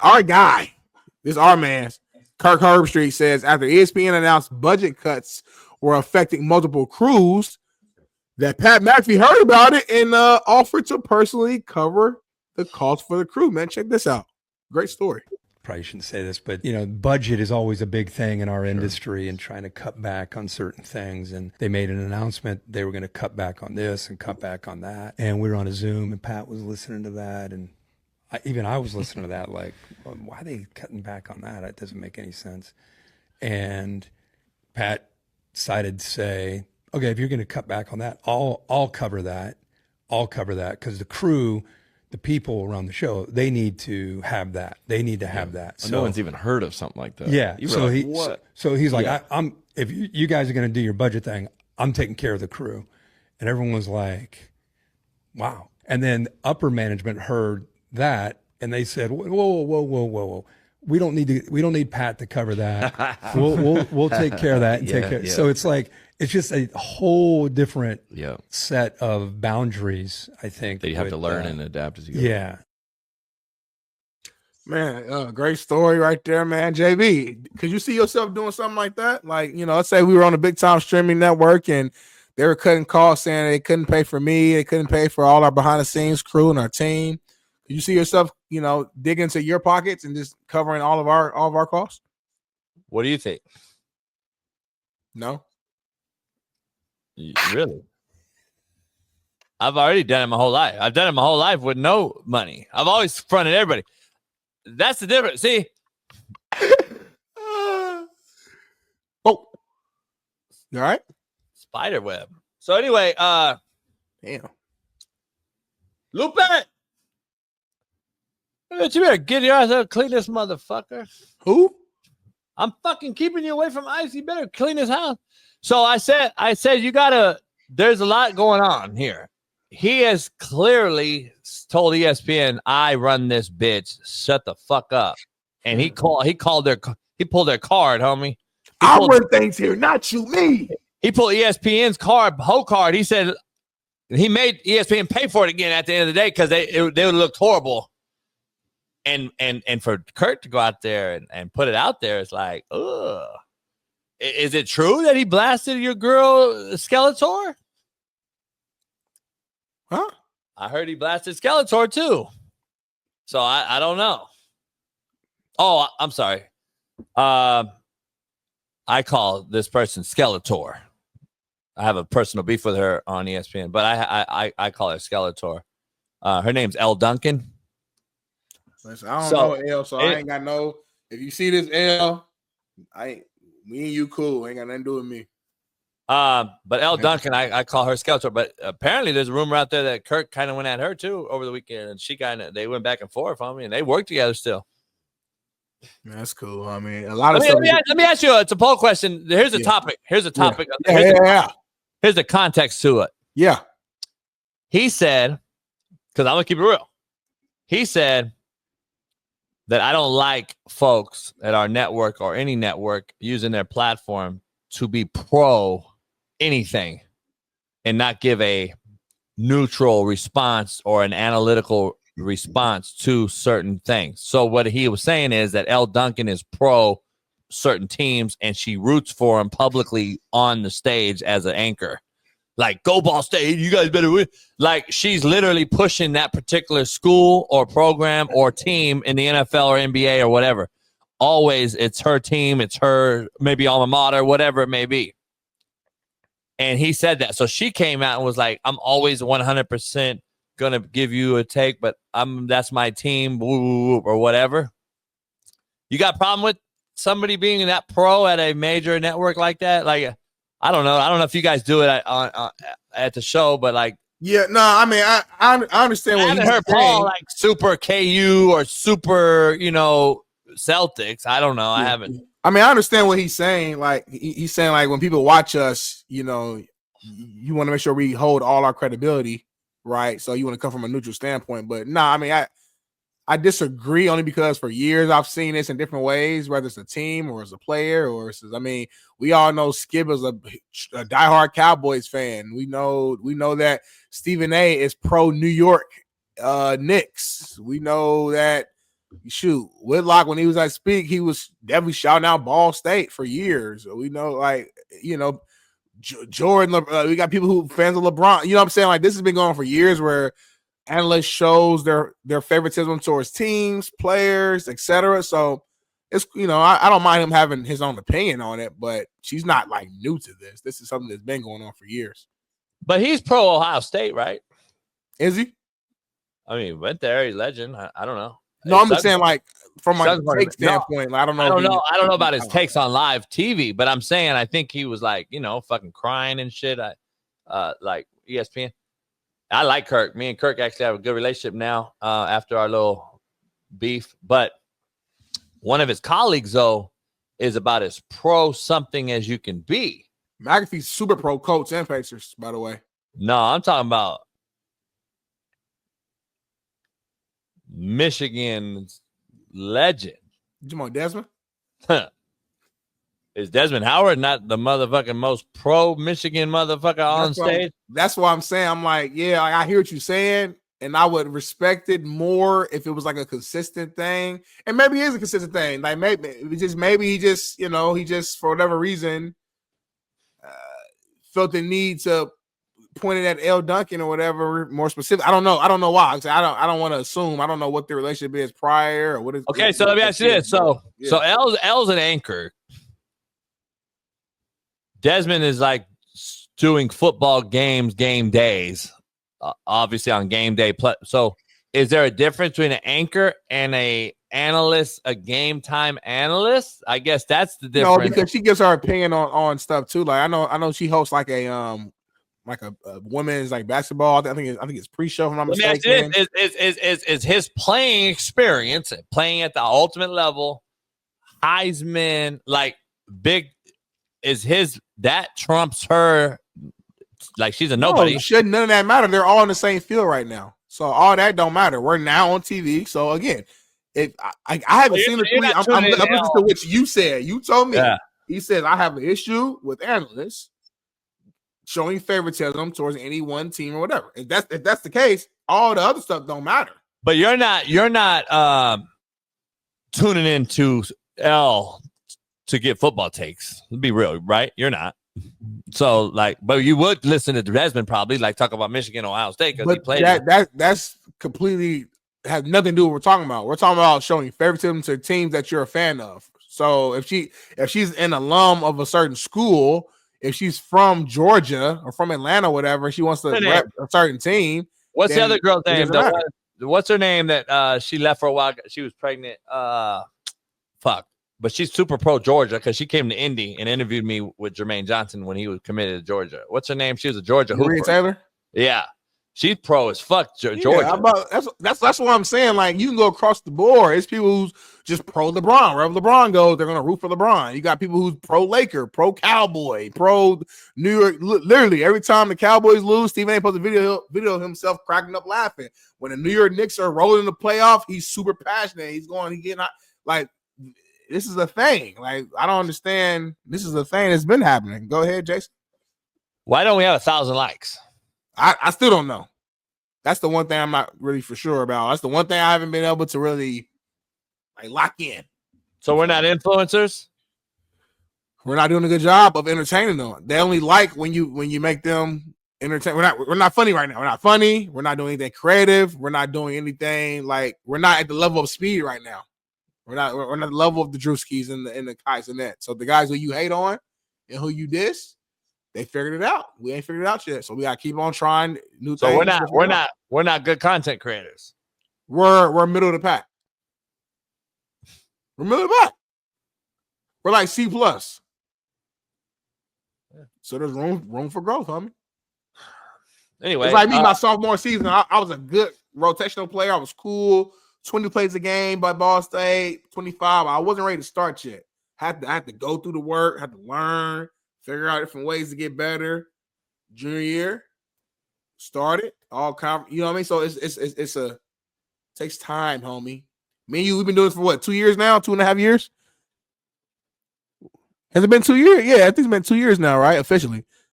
our guy, this our man's Kirk Herbstreit says after ESPN announced budget cuts were affecting multiple crews, that Pat McAfee heard about it and offered to personally cover the cost for the crew. Man, check this out. Great story. Probably shouldn't say this, but budget is always a big thing in our industry and trying to cut back on certain things. And they made an announcement they were going to cut back on this and cut back on that. And we were on a Zoom and Pat was listening to that. And I was listening to that like, well, why are they cutting back on that? It doesn't make any sense. And Pat decided to say, okay, if you're going to cut back on that, I'll cover that. I'll cover that because the crew, the people around the show, they need to have that. They need to have that. So no one's even heard of something like that. Yeah. So he's like, Yeah. I'm if you guys are going to do your budget thing, I'm taking care of the crew. And everyone was like, wow. And then upper management heard that and they said, whoa. We don't need Pat to cover that. We'll take care of that and take care. So it's like, it's just a whole different set of boundaries, I think. That you have to learn and adapt as you go. Yeah. Man, great story right there, man. JB, could you see yourself doing something like that? Like, let's say we were on a big time streaming network and they were cutting costs saying they couldn't pay for me. They couldn't pay for all our behind the scenes crew and our team. Could you see yourself, dig into your pockets and just covering all of our costs? What do you think? No. Really? I've already done it my whole life. I've done it my whole life with no money. I've always fronted everybody. That's the difference. See? Oh. You all right? Spider web. So anyway, damn. Lupe! You better get your ass out, clean this motherfucker. Who? I'm fucking keeping you away from ice. You better clean this house. So I said, there's a lot going on here. He has clearly told ESPN, I run this bitch. Shut the fuck up. And he pulled their card, homie. I run things here, not you, me. He pulled ESPN's whole card. He said he made ESPN pay for it again at the end of the day because they would have looked horrible. And for Kurt to go out there and put it out there, it's like, ugh. Is it true that he blasted your girl Skeletor? Huh? I heard he blasted Skeletor too. So I don't know. Oh, I'm sorry. I call this person Skeletor. I have a personal beef with her on ESPN, but I call her Skeletor. Her name's Elle Duncan. Listen, I don't know L, so I ain't got no. If you see this L, me and you cool. Ain't got nothing to do with me. But Elle Duncan, I call her Skeletor. But apparently, there's a rumor out there that Kirk kind of went at her too over the weekend, and they went back and forth on me, and they work together still. That's cool. I mean, a lot of stuff. Let me ask you. It's a poll question. Here's a topic. Here's a topic. Here's the context to it. Yeah. He said, because I'm gonna keep it real. He said that I don't like folks at our network or any network using their platform to be pro anything and not give a neutral response or an analytical response to certain things. So what he was saying is that Elle Duncan is pro certain teams and she roots for them publicly on the stage as an anchor. Like, go Ball State, you guys better win. Like, she's literally pushing that particular school or program or team in the NFL or NBA or whatever. Always, it's her team, it's her maybe alma mater, whatever it may be. And he said that. So she came out and was like, I'm always 100% going to give you a take, but that's my team, or whatever. You got a problem with somebody being that pro at a major network like that? Like, I don't know. I don't know if you guys do it at the show, but like, yeah, no, I mean, I understand what he's saying. Paul like super KU or super, Celtics. I don't know. Yeah. I haven't. I mean, I understand what he's saying. Like, he's saying like when people watch us, you want to make sure we hold all our credibility, right? So you want to come from a neutral standpoint. But no, I mean, I disagree only because for years I've seen this in different ways, whether it's a team or as a player or we all know Skip is a diehard Cowboys fan. We know that Stephen A is pro New York Knicks. We know that shoot, Whitlock, when he was at Speak, he was definitely shouting out Ball State for years. We know, like, you know, Jordan, we got people who fans of LeBron. You know what I'm saying? Like, this has been going on for years where analysts shows their favoritism towards teams, players, etc. So it's, you know, I don't mind him having his own opinion on it, but she's not like new to this. This is something that's been going on for years. But he's pro Ohio State, right? Is he? I mean, went there, he's a legend. I don't know. No, I'm just saying, like, from my take standpoint, I don't know. I don't know about his takes on live TV, but I'm saying I think he was like, you know, fucking crying and shit. Like ESPN. I like Kirk. Me and Kirk actually have a good relationship now after our little beef. But one of his colleagues, though, is about as pro something as you can be. McAfee's super pro Colts and Pacers, by the way. No, I'm talking about Michigan's legend. You talking about Desmond? Is Desmond Howard not the motherfucking most pro Michigan motherfucker on stage? That's why I'm saying, I'm like, yeah, I hear what you're saying, and I would respect it more if it was like a consistent thing. And maybe it is a consistent thing. Like maybe he just, you know, he just for whatever reason felt the need to point it at L. Duncan or whatever more specific. I don't know why. I don't want to assume. I don't know what the relationship is prior or what is. Okay, so let me ask you this. So L's an anchor. Desmond is like doing football games, game days, obviously on game day. So is there a difference between an anchor and a analyst, a game time analyst? I guess that's the difference. No, because she gives her opinion on stuff too. Like I know she hosts like a women's like basketball. I think it's pre-show. If I'm not mistaken. Is his playing experience, playing at the ultimate level, Heisman, like big, is his that trumps her? Like she's a nobody. No, shouldn't none of that matter. They're all in the same field right now, so all that don't matter. We're now on TV. So again, if I haven't seen the tweet, I'm listening to what you said. You told me. Yeah. He says I have an issue with analysts showing favoritism towards any one team or whatever. If that's the case, all the other stuff don't matter. But you're not tuning into L to get football takes. Let's be real, right? You're not. So like, but you would listen to Desmond probably like talk about Michigan, Ohio State because he played. That's completely has nothing to do with what we're talking about. We're talking about showing favoritism to teams that you're a fan of. So if she's an alum of a certain school, if she's from Georgia or from Atlanta, or whatever, she wants to rep a certain team. What's the other girl's name? What's her name that she left for a while? She was pregnant. Fuck. But she's super pro Georgia because she came to Indy and interviewed me with Jermaine Johnson when he was committed to Georgia. What's her name? She was a Georgia hooper. Taylor? Yeah. She's pro as fuck, Georgia. That's what I'm saying. Like, you can go across the board. It's people who's just pro LeBron. Wherever LeBron goes, they're going to root for LeBron. You got people who's pro Laker, pro Cowboy, pro New York. Literally, every time the Cowboys lose, Stephen A. posts a video of himself cracking up laughing. When the New York Knicks are rolling in the playoff, he's super passionate. He getting out. Like, this is a thing. Like, I don't understand. This is a thing that's been happening. Go ahead, Jason. Why don't we have 1,000 likes? I still don't know. That's the one thing I'm not really for sure about. That's the one thing I haven't been able to really like lock in. So we're not influencers? We're not doing a good job of entertaining them. They only like when you make them entertain. We're not funny right now. We're not funny. We're not doing anything creative. We're not doing anything like we're not at the level of speed right now. We're not at the level of the Drewskis and the Kais and that. So the guys who you hate on and who you diss, they figured it out. We ain't figured it out yet. So we gotta keep on trying new things. So we're not good content creators. We're middle of the pack. We're middle of the pack. We're like C+. So there's room for growth, homie. Anyway, it's like me my sophomore season. I was a good rotational player. I was cool. 20 plays a game by Ball State, 25. I wasn't ready to start yet. Had to go through the work, had to learn, figure out different ways to get better. Junior year, started all you know what I mean? So it's takes time, homie. Me and you, we've been doing this for what, 2 years now? 2.5 years? Has it been 2 years? Yeah, I think it's been 2 years now, right? Officially.